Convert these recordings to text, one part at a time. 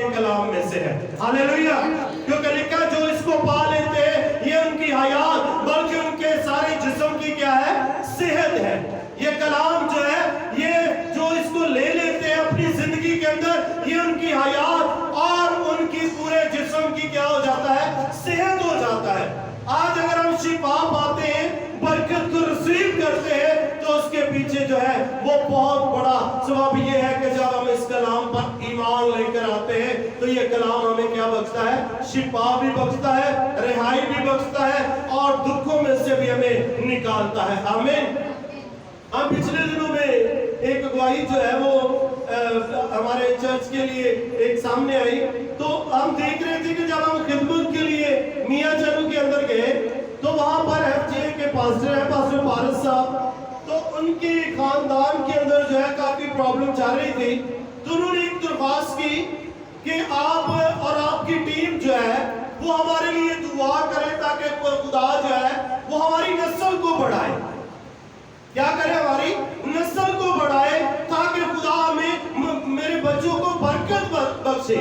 کے کلام میں سے ہے. ہاللیلویا. کیونکہ لکھا جو اس کو پا لیتے ہیں یہ ان کی حیات بلکہ ان کے سارے جسم کی کیا ہے؟ صحت ہے. یہ کلام جو ہے یہ جو اس کو لے لیتے ہیں اپنی زندگی کے اندر یہ ان کی حیات اور ان کی پورے جسم کی کیا ہو جاتا ہے؟ صحت ہو جاتا ہے. آج اگر ہم شفا پاتے ہیں برکت کو ریسیو کرتے ہیں تو اس کے پیچھے جو ہے وہ بہت بڑا سبب یہ ہے کہ جب ہم اس کلام پر ایمان لے کر آتے ہیں تو یہ کلام ہمیں کیا بخشتا ہے؟ شفا بھی بخشتا ہے, رہائی بھی بخشتا ہے اور دکھوں میں سے بھی ہمیں نکالتا ہے. آمین. ہم پچھلے دنوں میں ایک گواہی جو ہے وہ ہمارے چرچ کے لیے ایک سامنے آئی تو ہم دیکھ رہے تھے کہ جب ہم خدمت کے لیے میاں چلو کے اندر گئے تو وہاں پر ایف جے کے پاسٹر ہیں پاسٹر پارس صاحب, تو ان کے خاندان کے اندر جو ہے کافی پرابلم چل رہی تھی. تو انہوں نے ایک درخواست کی کہ آپ اور آپ کی ٹیم جو ہے وہ ہمارے لیے دعا کرے تاکہ خدا جو ہے وہ ہماری نسل کو بڑھائے. کیا کرے؟ ہماری نسل کو بڑھائے تاکہ خدا ہمیں میرے بچوں کو برکت بخشے.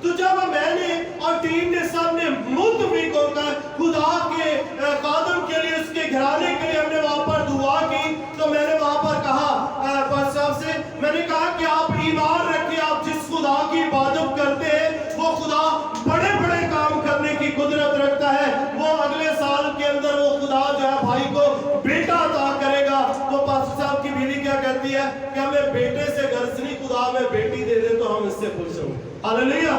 تو جب میں نے اور ٹیم نے سب نے متفق ہو کر خدا کے خادم کے لیے اس کے گھرانے کے لیے ہم نے وہاں پر دعا کی تو میں نے وہاں پر کہا پاس صاحب سے, میں نے کہا کہ آپ ایمان رکھیں, آپ جس خدا کی عبادت کرتے ہیں وہ خدا بڑے بڑے کام کرنے کی قدرت رکھتا ہے. وہ اگلے سال کے اندر وہ خدا جو ہے بھائی کو بیٹا عطا کرے گا. تو پاسٹر صاحب کی بیوی کیا کہتی ہے کہ ہمیں بیٹے سے غرض نہیں, خدا ہمیں بیٹی دے دے تو ہم اس سے خوش ہوں. ہاللیلویا.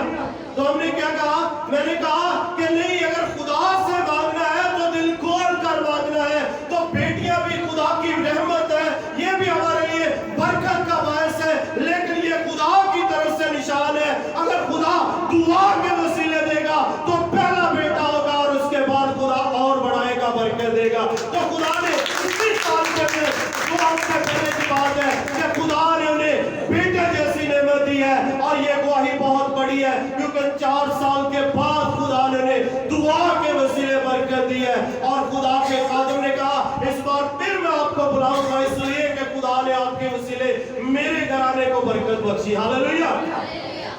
تو ہم نے کیا کہا؟ میں نے کہا کہ نہیں, اگر خدا سے مانگنا ہے تو دل کھول کر مانگنا ہے. تو بیٹیاں بھی خدا کی رحمت ہے, یہ بھی ہمارے لیے برکت کا باعث ہے, لیکن یہ خدا کی طرف سے نشان ہے. اگر خدا دعا کے وسیلے دے گا تو پہلا بیٹا ہوگا اور اس کے بعد خدا اور بڑھائے گا, برکت دے گا. تو خدا نے اسی سال کے اندر دعا سے پہلے کی بات ہے کہ خدا نے انہیں بیٹے جیسی نعمت دی ہے اور یہ گواہی بہت بڑی ہے کیونکہ 4 سال کے بعد خدا نے انہیں دعا کے وسیلے برکت دی ہے. اور خدا کے خادم نے کہا اس بار پھر میں آپ کو بلاؤں گا اس لیے کہ خدا نے آپ کے وسیلے میرے گھرانے کو برکت بخشی. ہاللیلویا.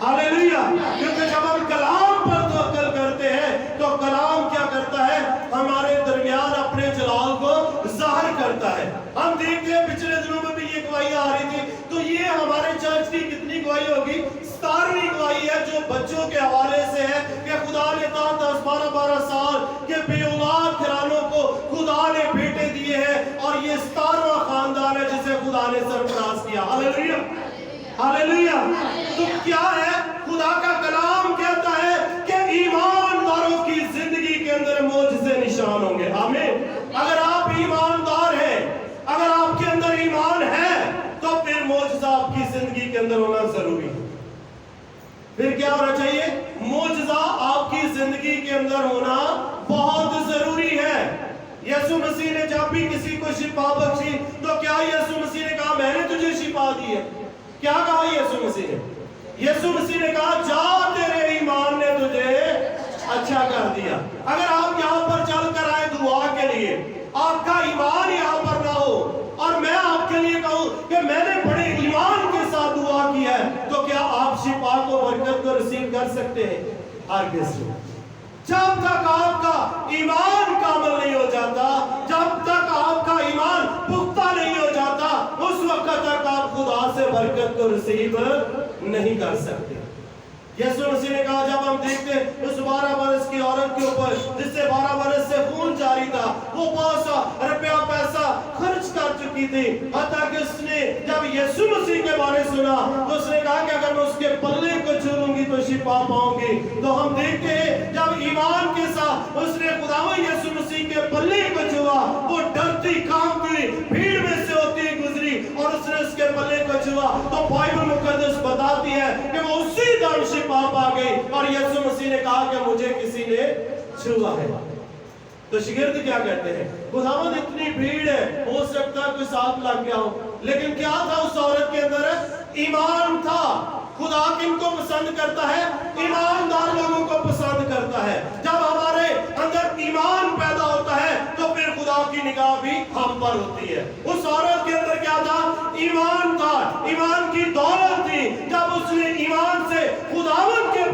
ہاللیلویا. کیونکہ جب ہم کلام پر توکل کرتے ہیں تو کلام کیا کرتا ہے؟ ہمارے درمیان اپنے جلال کو ظاہر کرتا ہے. ہم دیکھتے ہیں پچھلے دنوں میں بھی یہ گواہی آ رہی تھی تو یہ ہمارے چرچ کی کتنی گواہی ہوگی؟ 17ویں گواہی ہے جو بچوں کے حوالے سے ہے کہ خدا نے 10-12 سال کے بے اولاد گھرانوں کو خدا نے بیٹے دیے ہیں اور یہ 17واں خاندان ہے جسے خدا نے سرفراز کیا. ہاللیلویا. ہاللیلویا. تو کیا ہے؟ خدا کا کلام کہتا ہے کہ ایمانداروں کی زندگی کے اندر معجزے نشان ہوں گے. آمین. اگر آپ ایماندار ہیں, اگر آپ کے اندر ایمان ہے تو پھر معجزہ آپ کی زندگی کے اندر ہونا ضروری ہے. پھر کیا ہونا چاہیے؟ معجزہ آپ کی زندگی کے اندر ہونا بہت ضروری ہے. یسوع مسیح نے جب بھی کسی کو شفا بخشی تو کیا یسوع مسیح نے کہا میں نے تجھے شفا دی ہے؟ کیا کہا یسوع مسیح نے؟ یسوع مسیح نے کہا جا تیرے ایمان نے تجھے اچھا کر دیا. اگر آپ یہاں پر چل کر آئے دعا کے لیے, آپ کا ایمان یہاں پر نہ ہو اور میں آپ کے لیے کہوں کہ میں نے بڑے ایمان کے ساتھ دعا کی ہے تو کیا آپ شفا کو برکت کو ریسیو کر سکتے ہیں؟ ہرگز نہیں. جب تک آپ کا ایمان کامل نہیں ہو جاتا, جب تک آپ کا ایمان پختہ نہیں ہو جاتا, اس وقت تک آپ خدا سے برکت کو ریسیو نہیں کر سکتے. یسوع مسیح نے کہا جب ہم دیکھتے ہیں اس 12 برس کی عورت کے اوپر جس سے 12 برس سے خون جاری تھا, وہ بہت سا روپیہ پیسہ خرچ کر چکی تھی, حتیٰ کہ اس نے جب یسوع مسیح کے بارے سنا تو اس نے کہا کہ اگر میں اس کے پلے کو چھو لوں گی تو شفا پاؤں گی. تو ہم دیکھتے ہیں جب ایمان کے ساتھ اس نے خداوند یسوع مسیح کے پلے کو چھوا, وہ ڈرتی کانپتی بھیڑ میں سے ہوتی گزری اور اس نے اس کے پلے کو چھوا تو بائبل مقدس بتاتی ہے کہ وہ اسی دم شفا پا گئی اور یسوع مسیح نے کہا کہ مجھے کسی نے چھوا ہے. تو شاگرد کیا کہتے ہیں؟ خداوند اتنی بھیڑ ہے, ہو سکتا ہے کوئی ساتھ لگ گیا ہو, لیکن کیا تھا اس عورت کے اندر؟ ایمان تھا. خدا کن کو پسند کرتا ہے؟ ایماندار لوگوں کو پسند کرتا ہے. جب ہمارے اندر ایمان پیدا ہوتا ہے تو پھر خدا کی نگاہ بھی ہم پر ہوتی ہے. اس عورت کے اندر کیا تھا؟ ایمان تھا, ایمان کی دولت تھی. جب اس نے ایمان سے خداوند کے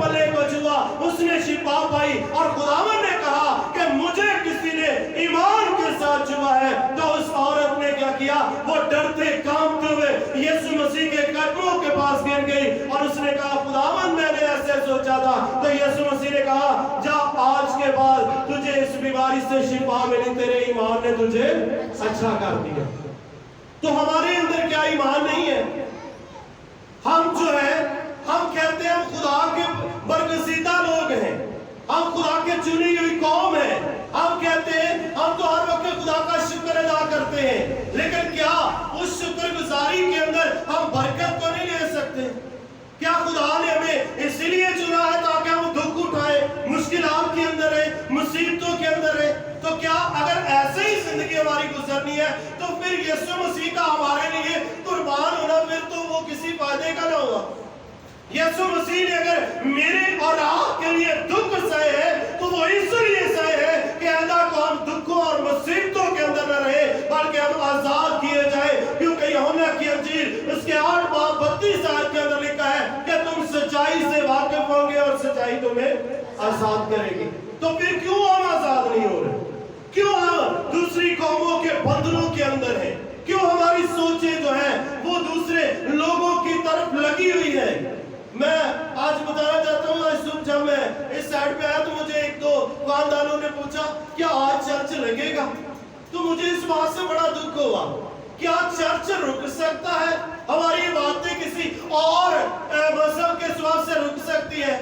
पाई। और खुदावन ने कहा कि मुझे किसी ने ईमान के साथ चुना है। तो उस औरत ने क्या किया, वो डरते कांपते हुए यीशु मसीह के कदमों के पास गिर गई और उसने कहा, खुदावन मैंने ऐसे सोचा था। तो यीशु मसीह ने कहा, जा आज के बाद तुझे इस बीमारी से शिफा मिली, तेरे ईमान ने तुझे अच्छा कर दिया। तो हमारे अंदर क्या ईमान नहीं है? हम जो है, हम कहते हैं हम खुदा के बरगजीदा लोग हैं, हम खुदा के चुनी हुई कौम है। हम कहते हैं हम तो हर वक्त खुदा का शुक्र अदा करते हैं, लेकिन क्या उस शुक्रगुजारी के अंदर हम बरकत तो नहीं ले सकते? क्या खुदा ने हमें इसलिए चुना है ताकि हम दुख उठाए, मुश्किलात के अंदर है, मुसीबतों के अंदर है? तो क्या अगर ऐसे ही जिंदगी हमारी गुजरनी है तो फिर यीशु मसीह का हमारे लिए कुर्बान होना फिर तो वो किसी फायदे का ना होगा। यीशु मसीह ने अगर मेरे और आपके लिए दुख सहे है तो वो इसलिए सहे है कि ऐसा को हम दुखों और मुसीबतों के अंदर न रहे, बल्कि हम आजाद किए जाए। क्योंकि यूहन्ना की अंजील उसके 8:32 आयत के अंदर लिखा है कि तुम सच्चाई से वाकिफ होंगे और सच्चाई तुम्हें आजाद करेगी। तो फिर क्यों हम आजाद नहीं हो रहे? क्यों हम दूसरी कौमों के बंधनों के अंदर हैं? क्यों हमारी सोचें जो है वो दूसरे लोगों की तरफ लगी हुई है? मैं आज बताना चाहता हूँ, आज सुबह जब मैं इस साइड पे आया तो मुझे एक दो दुकानदारों ने पूछा, क्या आज चर्च लगेगा? तो मुझे इस बात से बड़ा दुख हुआ, क्या चर्च रुक सकता है? हमारी बातें किसी और मजहब के स्वाद से रुक सकती है?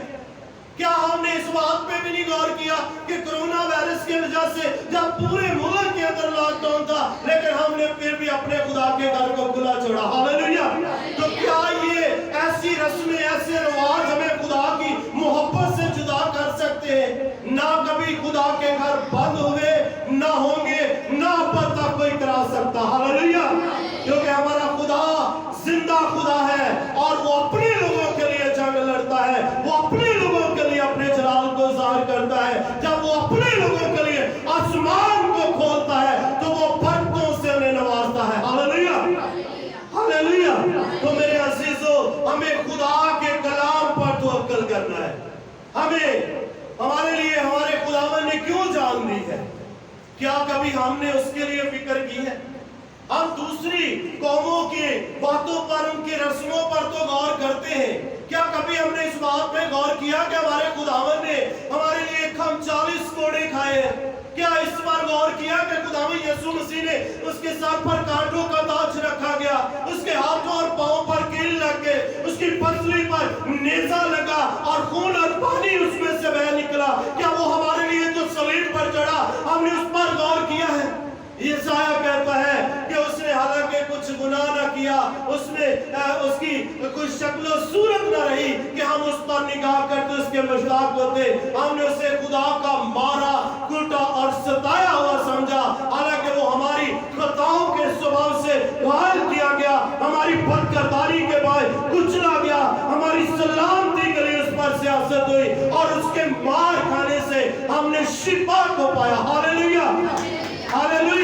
क्या हमने इस बात पे भी नहीं गौर किया कि कोरोना वायरस की वजह से जब पूरे मुल्क के अंदर लॉकडाउन था, लेकिन हमने फिर भी अपने खुदा के घर को खुला छोड़ा? हालेलुया। तो क्या ये ऐसी रस्में, ऐसे रिवाज हमें खुदा की मोहब्बत से जुदा कर सकते हैं? ना कभी खुदा के घर बंद हुए, ना होंगे, ना पता कोई करा सकता। हालेलुया। क्योंकि हमारा खुदा जिंदा खुदा है और वो अपने लोगों के लिए जंग लड़ता है, वो अपने लोगों के लिए अपने जलाल को ज़ाहिर करता है। जब वो अपने लोगों के लिए आसमान को खोलता है तो वो फर्शों से उन्हें नवाजता है। Hallelujah, hallelujah. तो मेरे अजीजों, हमें खुदा के कलाम पर तवक्कुल करना है। हमें हमारे लिए हमारे खुदावन ने क्यों जान दी है? क्या कभी हमने उसके लिए फिक्र की है? हम दूसरी कौमों की बातों पर, उनकी रस्मों पर तो गौर करते हैं, क्या कभी हमने इस बात पे गौर किया कि हमारे खुदावन ने हमारे लिए हम 40 कोड़े खाए हैं? क्या इस बार गौर किया कि खुदावन यीशु मसीह ने उसके सर पर कांटों का ताज रखा गया, उसके हाथों और पांव पर कील लग गए, उसकी पसली पर नेजा लगा और खून और पानी उसमें से बह निकला? क्या वो हमारे लिए जो सलीब पर चढ़ा, हमने उस पर गौर किया है? यशायाह कहता है कि उसने हालांकि कुछ गुनाह न किया, उसमें उसकी कोई शक्ल सूरत न रही कि हम उस पर निगाह करते उसके मुश्ताक होते। हमने उसे खुदा का मारा, कूटा और सताया हुआ समझा, हालांकि वो हमारी खताओं के स्वभाव से घायल किया गया, हमारी बदकिरदारी के बाद कुचला गया, हमारी सलामती के लिए उस पर सियासत हुई और उसके मार खाने से हमने शिफा को पाया। Hallelujah, hallelujah.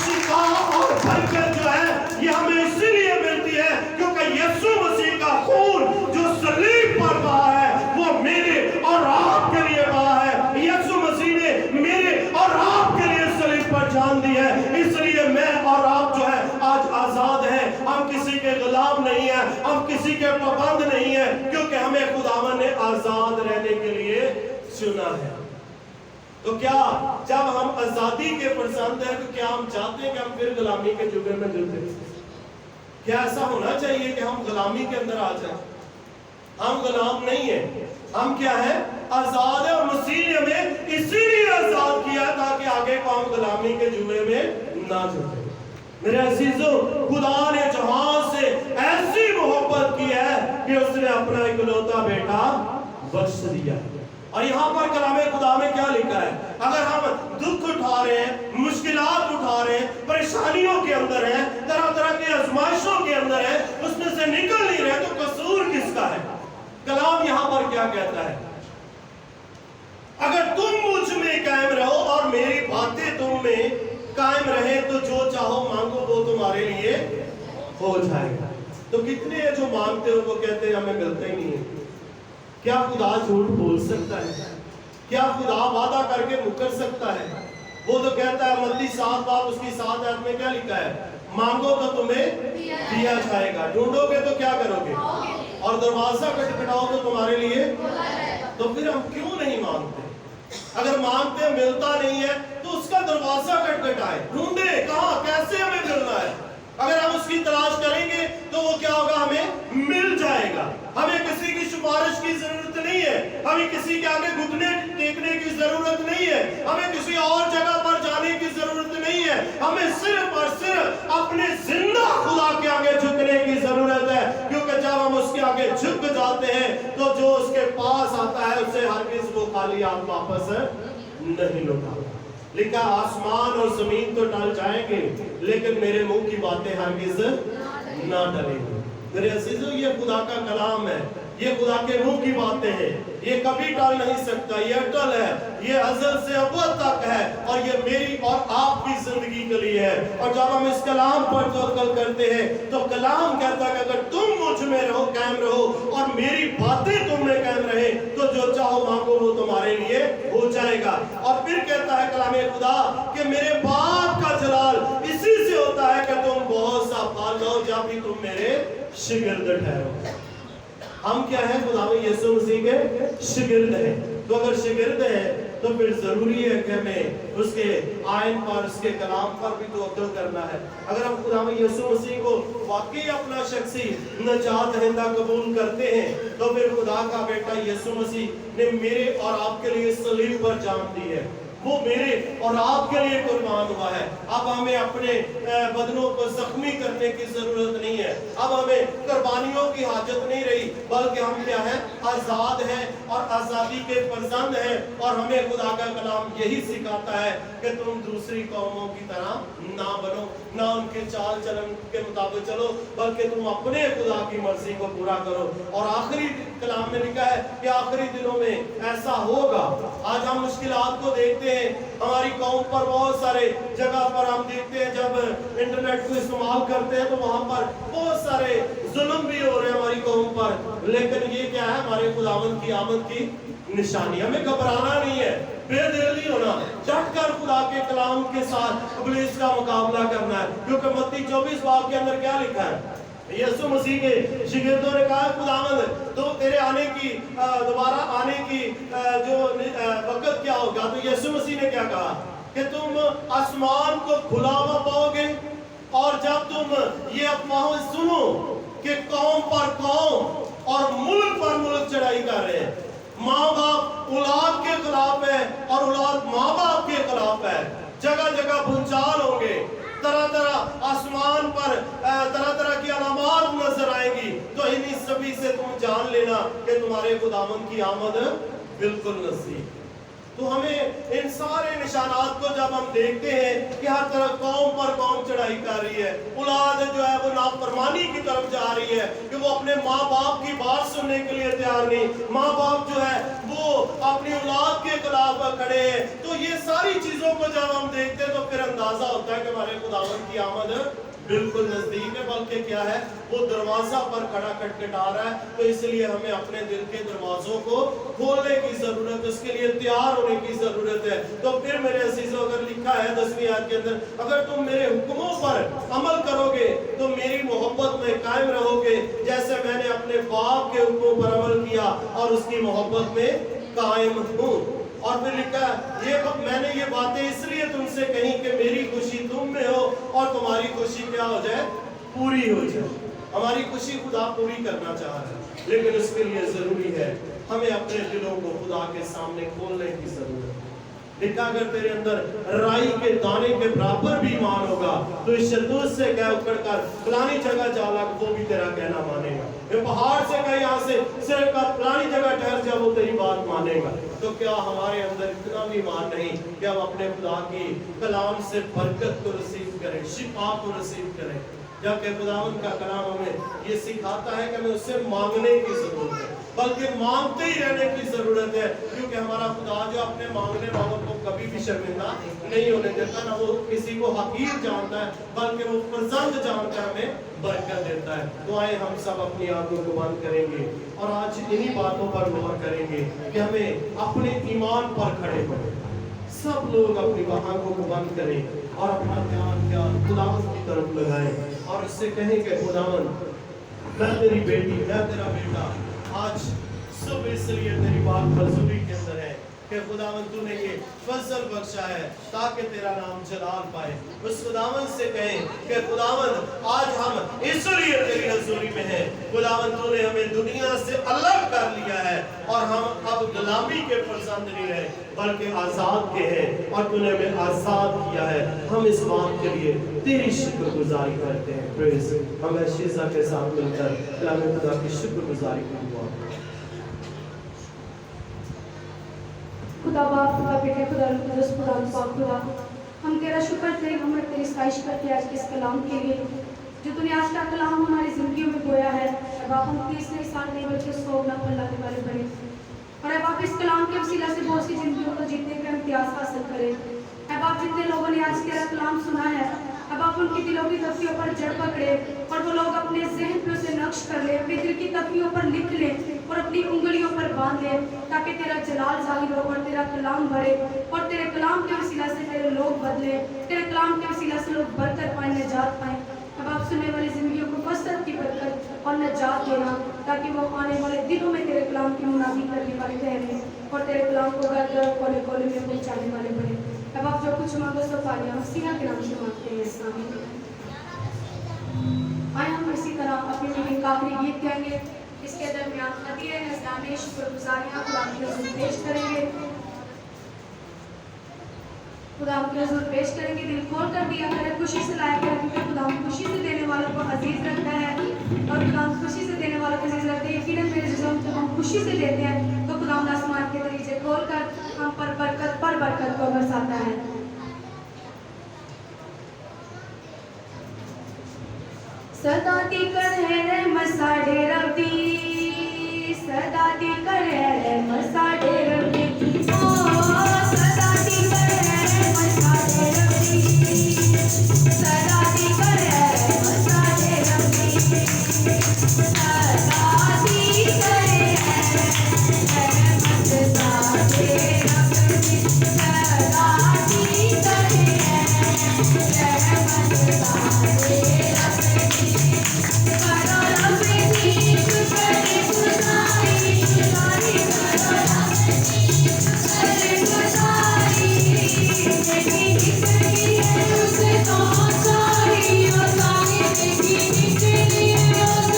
शिफा और बरकत जो है ये हमें इसीलिए मिलती है क्योंकि यीशु मसीह का खून जो सलीब पर बहा है वो मेरे और आपके लिए बहा है। यीशु मसीह ने मेरे और आपके लिए सलीब पर जान दी है, इसलिए मैं और आप जो है आज आजाद हैं। हम किसी के गुलाम नहीं है, हम किसी के पाबंद नहीं है, क्योंकि हमें खुदावन ने आजाद रहने के लिए चुना है। तो क्या जब हम आजादी के पसंद हैं तो क्या हम चाहते हैं कि हम फिर गुलामी के जुगे में जुड़ जाएं? क्या ऐसा होना चाहिए कि हम गुलामी के अंदर आ जाएं? हम गुलाम नहीं है, हम क्या है? आजाद है। और मसीह ने हमें इसीलिए आजाद किया ताकि आगे को हम गुलामी के जुए में ना जुड़े। मेरे अजीजों, खुदा ने जहां से ऐसी मोहब्बत की है कि उसने अपना इकलौता बेटा बख्श दिया। और यहाँ पर कलामे खुदा में क्या लिखा है? अगर हम दुख उठा रहे हैं, मुश्किलात उठा रहे हैं, परेशानियों के अंदर हैं, तरह तरह की आजमाइशों के अंदर हैं, उसमें से निकल नहीं रहे, तो कसूर किसका है? कलाम यहाँ पर क्या कहता है? अगर तुम मुझ में कायम रहो और मेरी बातें तुम में कायम रहे तो जो चाहो मांगो वो तुम्हारे लिए हो जाएगा। तो कितने हैं जो मांगते हो वो कहते हैं हमें मिलता ही नहीं है। क्या खुदा झूठ बोल सकता है? क्या खुदा वादा करके मुकर सकता है? वो तो कहता है मत्ती 7 बाब उसकी 7 आयत में क्या लिखा है? मांगो तो तुम्हें दिया जाएगा, ढूंढोगे तो क्या करोगे, और दरवाजा खटखटाओ तो तुम्हारे लिए। तो फिर हम क्यों नहीं मांगते? अगर मांगते मिलता नहीं है तो उसका दरवाजा खटखटाए, ढूंढे कहां कैसे हमें मिलना है। अगर हम उसकी तलाश करेंगे तो वो क्या होगा, हमें मिल जाएगा। हमें किसी की सिफारिश की जरूरत नहीं है, हमें किसी के आगे घुटने टेकने की जरूरत नहीं है, हमें किसी और जगह पर जाने की जरूरत नहीं है। हमें सिर्फ और सिर्फ अपने जिंदा खुदा के आगे झुकने की जरूरत है, क्योंकि जब हम उसके आगे झुक जाते हैं तो जो उसके पास आता है उसे हरगिज़ वो खाली हाथ वापस नहीं लौटाता। लिखा आसमान और जमीन तो टल जाएंगे लेकिन मेरे मुंह की बातें हरगिज़ ना टलेंगी। मेरे अजीजों, ये खुदा का कलाम है, ये खुदा के मुंह की बातें हैं, ये कभी टल नहीं सकता, ये अटल है, ये अज़ल से अबद तक है, और ये मेरी और आपकी जिंदगी के लिए है। और जब हम इस कलाम पर तवक्कुल करते हैं तो कलाम कहता है कि अगर तुम मुझ में रहो, कायम रहो, और मेरी बातें तुम में कायम रहे, तो जो चाहो मांगो वो तुम्हारे लिए हो जाएगा। और फिर कहता है कलाम खुदा कि मेरे बाप का जलाल इसी से होता है कि तुम बहुत सा फल लो जब भी तुम मेरे शागिर्द ठहरो। हम क्या है? खुदा यीशु मसीह के शागिर्द हैं। तो अगर शागिर्द है तो फिर जरूरी है कि हमें उसके आयन पर, उसके कलाम पर भी तवक्कुल करना है। अगर हम खुदा यीशु मसीह को वाकई अपना शख्सी नजात दहिंदा कबूल करते हैं तो फिर खुदा का बेटा यीशु मसीह ने मेरे और आपके लिए सलीब पर जान दी है, वो मेरे और आपके लिए कुर्बान हुआ है। अब हमें अपने बदनों को जख्मी करने की जरूरत नहीं है, अब हमें कुर्बानियों की हाजत नहीं रही, बल्कि हम क्या है? आजाद हैं और आजादी के फर्जंद हैं। और हमें खुदा का कलाम यही सिखाता है कि तुम दूसरी कौमों की तरह ना बनो, ना उनके चाल चलन के मुताबिक चलो, बल्कि तुम अपने खुदा की मर्जी को पूरा करो। और आखिरी कलाम में लिखा है कि आखिरी दिनों में ऐसा होगा। आज हम मुश्किलात को देखते हैं, हमारी कौम पर बहुत सारे जगह पर हम देखते हैं, जब इंटरनेट को इस्तेमाल करते हैं तो वहां पर बहुत सारे जुल्म भी हो रहे हैं हमारी कौम पर। लेकिन ये क्या है? हमारे खुदावंद की आमद की निशानी। हमें घबराना नहीं है, बेदिल नहीं होना, डट कर खुदा के कलाम के साथ इब्लीस का मुकाबला करना है। क्योंकि मत्ती 24 बाब के अंदर क्या लिखा है? यीशु मसीह के शागिर्दों ने कहा खुदावंद तो तेरे आने की, दोबारा आने की जो वक्त क्या होगा? तो यीशु मसीह ने क्या कहा कि तुम आसमान को खुला हुआ पाओगे, और जब तुम ये अफवाह सुनो कि कौम पर कौम और मुल्क पर मुल्क चढ़ाई कर रहे हैं, माँ बाप औलाद के खिलाफ है और औलाद माँ बाप के खिलाफ है, जगह जगह भूचाल होंगे, तरह तरह आसमान पर तरह तरह की अलामात नजर आएंगी, तो इन्हीं सभी से तुम जान लेना कि तुम्हारे खुदावंद की आमद बिल्कुल नज़दीक। तो हमें इन सारे निशानात को जब हम देखते हैं कि हर तरफ कौम पर कौम चढ़ाई कर रही है, औलाद जो है वो नाफरमानी की तरफ जा रही है, कि वो अपने माँ बाप की बात सुनने के लिए तैयार नहीं, माँ बाप जो है वो अपनी औलाद के खिलाफ खड़े हैं। तो ये सारी चीजों को जब हम देखते हैं तो फिर अंदाजा होता है कि हमारे खुदावंद की आमद बिल्कुल नजदीक है, बल्कि क्या है? वो दरवाजा पर खड़ा खटखटा रहा है। तो इसलिए हमें अपने दिल के दरवाजों को खोलने की जरूरत है, उसके लिए तैयार होने की जरूरत है। तो फिर मेरे अजीजों, अगर लिखा है 10वीं आयत के अंदर, अगर तुम मेरे हुक्मों पर अमल करोगे तो मेरी मोहब्बत में कायम रहोगे, जैसे मैंने अपने बाप के हुक्मों पर अमल किया और उसकी मोहब्बत में कायम हूँ। और फिर लिखा ये मैंने ये बातें इसलिए तुमसे कही कि मेरी खुशी तुम में हो और तुम्हारी खुशी क्या हो जाए? पूरी हो जाए। हमारी खुशी खुदा पूरी करना चाह रहा है, लेकिन उसके लिए जरूरी है हमें अपने दिलों को खुदा के सामने खोलने की जरूरत है। लिखा अगर तेरे अंदर राई के दाने के बराबर भी ईमान होगा तो इस शरदूत से कह उखड़ कर फलानी जगह जा लग, वो भी तेरा कहना मानेगा। ये पहाड़ से कह यहाँ से सिर्फ फलानी जगह ठहर जा, वो तेरी बात मानेगा। तो क्या हमारे अंदर इतना भी ईमान नहीं कि हम अपने खुदा की कलाम से बरकत को रिसीव करें, शिफा को रिसीव करें? जबकि खुदावंद का कलाम हमें ये सिखाता है कि हमें उससे मांगने की जरूरत है। बल्कि मांगते ही रहने की जरूरत है, क्योंकि हमारा खुदा जो अपने मांगने वालों को कभी भी शर्मिंदा नहीं होने देता, ना वो किसी को हकीर जानता है, बल्कि वो पसंद जानकर हमें बरकत देता है। तो आए हम सब अपनी आंखों को बंद करेंगे और आज इन्हीं बातों पर गौर करेंगे कि हमें अपने ईमान पर खड़े हों। सब लोग अपनी आंखों को बंद करें और अपना ध्यान खुदावंद की तरफ लगाएं और उससे कहेंगे, खुदावंद मैं तेरी बेटी, मैं तेरा बेटा आज सब इसलिए तेरी बात हजूरी के अंदर है कि खुदावंद तूने ये फजल बख्शा है ताकि तेरा नाम जलाल पाए। उस खुदावंद से कहें कि खुदावंद आज हम इसलिए तेरी हजूरी में हैं, खुदावंद तूने हमें दुनिया से अलग कर लिया है और हम अब गुलामी के फर्जंद नहीं रहे बल्कि आजाद के हैं और तूने हमें आजाद किया है। हम इस बात के लिए तेरी शुक्रगुजारी करते हैं। प्रेज हम शीजा के साथ मिलकर कलाम खुदा की शुक्रगुजारी करूंगा। खुदा बाप, खुदा बेटे, खुदा रुकदस, खुदा पाक, खुदा हम तेरा शुक्र थे, हम तेरी सताइश करते हैं आज के इस कलाम के लिए जो तूने आज का कलाम हमारी जिंदगी में बोया है। अब आप हम 30 साल नहीं बल्कि 100 गुना फैलाने वाले बने और अब आप इस कलाम के वसीला से बहुत सी जिंदगियों को जीतने का इम्तियाज हासिल करें। अब आप जितने लोगों ने आज तेरा कलाम सुना है, अब आप उनकी दिलों की तख्तियों पर जड़ पकड़े और वो लोग अपने ज़हन पे उसे नक्श कर ले, अपने दिल की तख्तियों पर लिख ले और अपनी उंगलियों पर बांध ले, ताकि तेरा जलाल जाहिर हो और तेरा कलाम बढ़े और तेरे कलाम के वसीला से तेरे लोग बदले, तेरे कलाम के वसीला से लोग बरकत पाए, निजात पाए। अब आप सुनने वाली जिंदगियों को कसरत की बरकत और निजात देना, ताकि वो आने वाले दिनों में तेरे कलाम की मुनादी करने वाले ठहरे और तेरे कलाम को घर घर कोने कोने में पहुँचाने वाले बने। अब आप जो कुछ मांगो सो पा लिया, मसीहा के नाम से मांगते हैं, आमीन। आए हम इसी तरह अपने मीटिंग का आखिरी गीत गाएंगे। इसके दरमियान हदीये नज़राने शुक्रगुजारियाँ खुदा के हुज़ूर पेश करेंगे। खुदा के हुज़ूर पेश करेंगे। दिल खोल कर दिया करें, खुशी से लाया करें, क्योंकि खुदा खुशी से देने वालों को अजीज रखता है और खुदा खुशी से देने वालों को अजीज रखते हैं। यकीनन मेरे जिस्म जब हम खुशी से देते हैं तो खुदा आसमान के दरीचे खोल कर हम पर बरकत को बरसाता है। सदाती कर है मसाडे रवती, सदाती कर है मसाडे रवती, ओ सदाती कर है मसाडे रवती, सदाती कर है मसाडे रवती, सदाती कर है रहमत साडे रवती, सदाती कर है रहमत साडे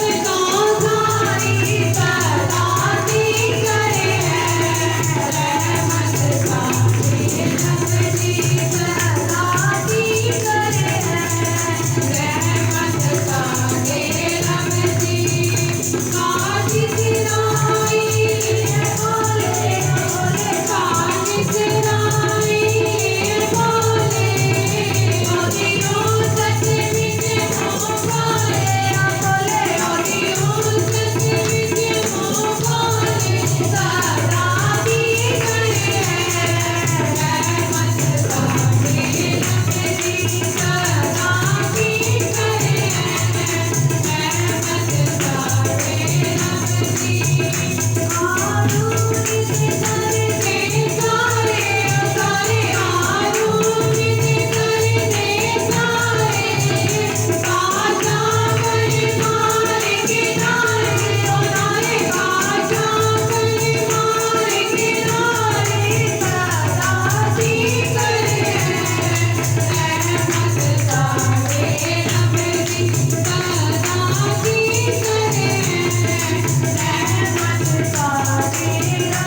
रवती। Thank you.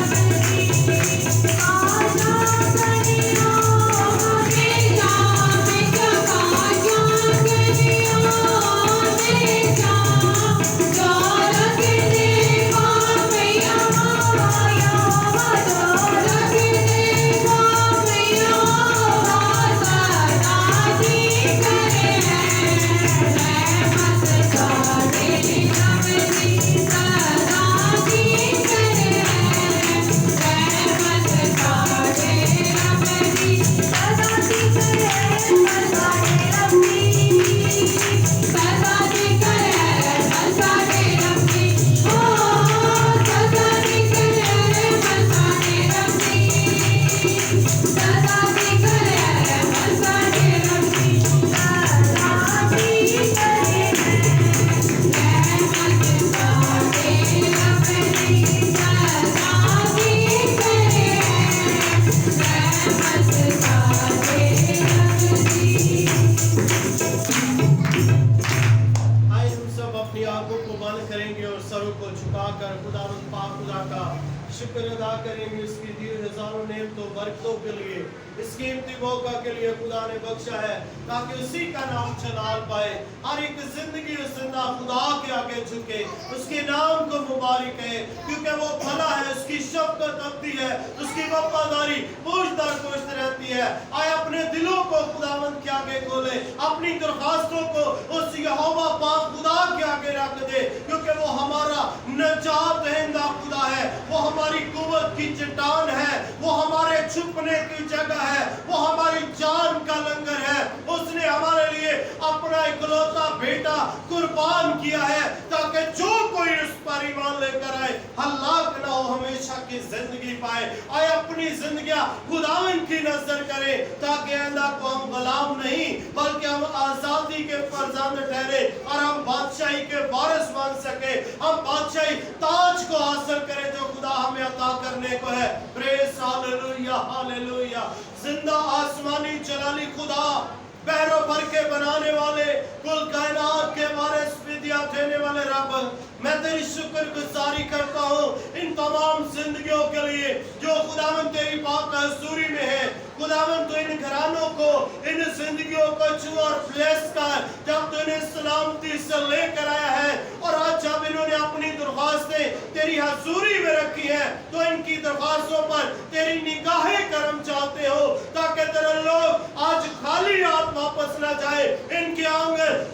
शुक्र अदा करेंगे इसकी दी हजारों नेमतों बरकतों के लिए, इस कीमती मौका के लिए खुदा ने बख्शा है ताकि उसी का नाम चलाल पाए। हर एक जिंदगी उस जिंदा खुदा के आगे झुके, उसके नाम को मुबारक है, क्योंकि वो भला है, उसकी शफ़क़त अबदी है, उसकी वफादारी पुश्त दर पुश्त रहती है। आए अपने दिलों को खुदावंद के आगे खोले, अपनी दरख्वास्तों को उस यहोवा पाक खुदा के आगे रख दे, क्योंकि वो हमारा नजात दहिंदा खुदा है, वो हमारी कुव्वत की चट्टान है, वो हमारे छुपने की जगह है, वो हमारी जान का लंगर है। उसने हमारे लिए अपना इकलौता बेटा कुर्बान किया है ताकि जो कोई उस पर ईमान लेकर आए हलाक ना हो, हमेशा की जिंदगी पाए। आए अपनी जिंदगियां खुदावन की नजर करें ताकि आइंदा को हम गुलाम नहीं बल्कि हम आजादी के फरजंद ठहरे और हम बादशाही के वारिस बन सके, हम बादशाही ताज को हासिल करें जो खुदा हमें अता करने को है। Praise hallelujah hallelujah. जिंदा आसमानी जलाली खुदा, पैरों भर के बनाने वाले, कुल कायनात के वारिस, विद्या देने वाले रब, मैं तेरी शुक्रगुजारी करता हूँ इन तमाम जिंदगियों के लिए जो खुदावंद तेरी पाक हज़ूरी में है। खुदावंद तो इन घरानों को, इन जिंदगियों को छू और ब्लेस कर, जब तूने सलामती से लेकर आया है और आज जब इन्होंने अपनी दरख्वास्तें तेरी हज़ूरी में रखी है तो इनकी दरख्वास्तों पर तेरी निगाहें करम चाहते हो ताकि तेरे लोग आज खाली हाथ वापस न जाए, इनके आंगन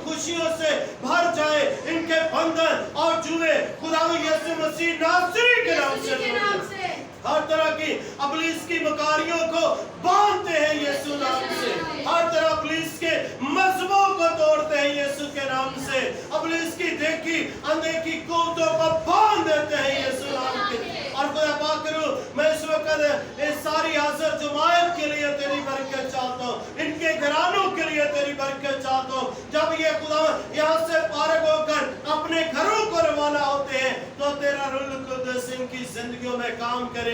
खुशियों से भर जाए, इनके बंधन और जुए खुदावंद यीशु मसीह नासरी के नाम से हर तरह की अबलीस की मकारियों को बांधते हैं यीशु नाम से, हर तरह अबलीस के मज़बों को तोड़ते हैं यीशु के नाम से, अबलीस की देखी अनदेखी कुव्वतों को बांध देते हैं यीशु नाम के। और खुदा पाक करूं, मैं इस वक्त इस सारी हाज़िर जमात के लिए तेरी बरकत चाहता हूँ, इनके घरानों के लिए तेरी बरकत चाहता हूँ। जब ये खुदा यहाँ से फारिग होकर अपने घरों को रवाना होते हैं तो तेरा रूह कुद्दूस इनकी जिंदगियों में काम करे।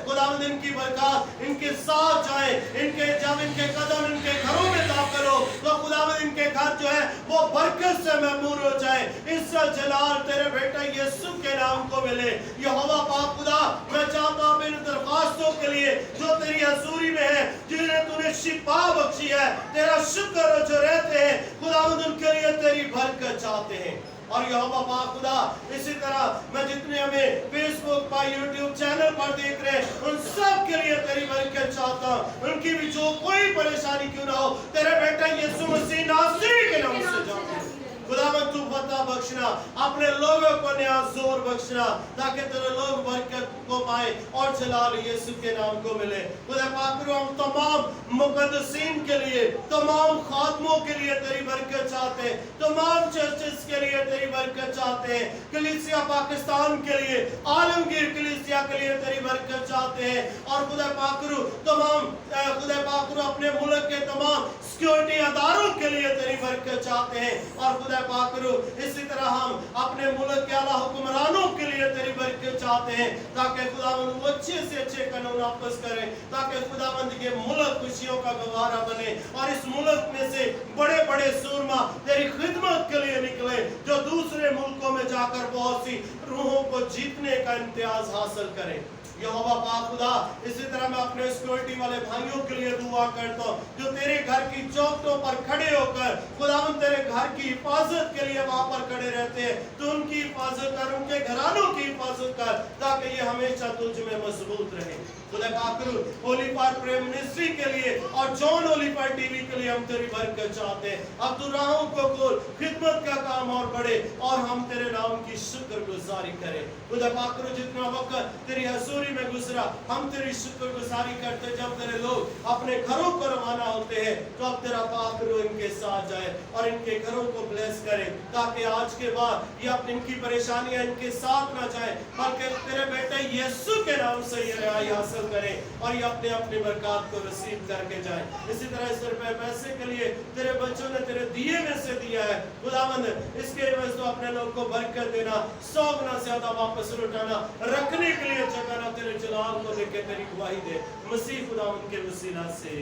खुदावंद इनकी बरकत इनके साथ जाए, इनके जब इनके कदम इनके घरों में दाखिल हो तो खुदावंद इनके घर जो है वो बरकत से महमूर हो जाए। इज्जत जलाल तेरे बेटा यीशु के नाम को मिले। यहोवा पाक खुदा, मैं चाहता हूँ इन दरख्वास्तों के लिए जो तेरी हज़ूरी में है, जिन्हें तूने शिफा बख्शी है, तेरा शुक्र जो रहते हैं खुदावंद उनके लिए तेरी बरकत चाहते हैं। और यहोवा पाक खुदा, इसी तरह मैं जितने हमें फेसबुक पर यूट्यूब चैनल पर देख रहे हैं उन सब के लिए तेरी बरकत चाहता हूँ, उनकी भी जो कोई परेशानी क्यों ना हो तेरे बेटा यीशु मसीह नासरी के नाम से जाते हैं। खुदावंद तू फतह बख्शना, अपने लोगों को नया जोर बख्शना ताकि तेरे लोग बरकत को पाए और जलाल यीशु के नाम को मिले। खुदा पाक हम तमाम मुकद्दसीन के लिए, तमाम खात्मों के लिए तेरी बरकत चाहते हैं, तमाम चर्चेस के लिए तेरी बरकत चाहते हैं, कलीसिया पाकिस्तान के लिए, आलमगीर कलीसिया के लिए तेरी बरकत चाहते हैं। और खुदा पाक तमाम खुदा पाक अपने मुल्क के तमाम सिक्योरिटी अदारों के लिए तेरी बरकत चाहते हैं। और खुदा पाक इसी तरह हम अपने मुल्क के आला हुक्मरानों के लिए तेरी बरकत चाहते हैं ताकि खुदावंद वो अच्छे से अच्छे कानून वापस करें, ताकि खुदावंद ये मुल्क खुशियों का गवारा बने और इस मुल्क में से बड़े बड़े सूरमा तेरी खिदमत के लिए निकले जो दूसरे मुल्कों में जाकर बहुत सी रूहों को जीतने का इम्तियाज हासिल करें। यहोवा पाक खुदा, इसी तरह मैं अपने सिक्योरिटी वाले भाइयों के लिए दुआ करता हूँ जो तेरे घर की चौखटों पर खड़े होकर खुदावंद तेरे घर की हिफाजत के लिए वहां पर खड़े रहते हैं, तो उनकी हिफाजत कर, उनके घरानों की हिफाजत कर ताकि ये हमेशा तुझ में मजबूत रहे। खुदा पाक होली पार प्रेम मिनिस्ट्री के लिए और जॉन होली पार टीवी के लिए हम तेरी बरकत चाहते हैं। अब तू राहों को खोल, खिदमत का काम और बढ़े और हम तेरे नाम की शुक्रगुजारी करें। खुदा पाक जितना वक्त तेरी हजूरी में गुजरा हम तेरी शुक्रगुजारी करते, जब तेरे लोग अपने घरों को रवाना होते हैं तो अब तेरा पाक इनके साथ जाए और इनके घरों को ब्लेस करे ताकि आज के बाद ये अपनी इनकी परेशानियां इनके साथ ना जाए बल्कि तेरे बेटे यीशु के नाम से ये रिहाई हासिल करें और ये अपने अपने बरकत को रिसीव करके जाए। इसी तरह इस रुपए पैसे के लिए तेरे बच्चों ने तेरे दिए में से दिया है खुदावंद, इसके वजह से अपने लोग को बरकत देना, 100 गुना ज्यादा वापस लौटाना, रखने के लिए जगह ना तेरे जलाल को देके तेरी गवाही दे मसीह खुदावंद के वसीला से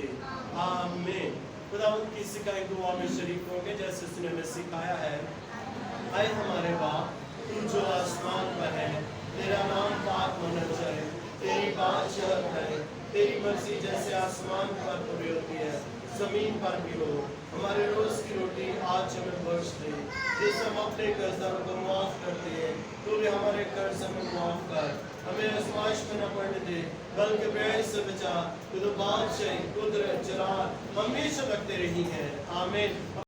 आमीन। खुदावंद की सिखाई दुआ में शरीक होंगे जैसे उसने हमें सिखाया है। आए हमारे बाप तू जो आसमान पर है, तेरा नाम पाक तेरी बादशाहत है, तेरी मर्जी जैसे आसमान पर पूरी होती है जमीन पर भी हो। हमारे रोज की रोटी आज हमें बख्श दे, जिस हम अपने कर्जदारों को माफ करते हैं तू भी हमारे कर्ज हमें माफ कर। हमें आजमाइश में न पड़ने दे बल्कि बुराई से बचा। तू तो बादशाही, कुदरत, जलाल हमेशा रखते रही है। आमीन।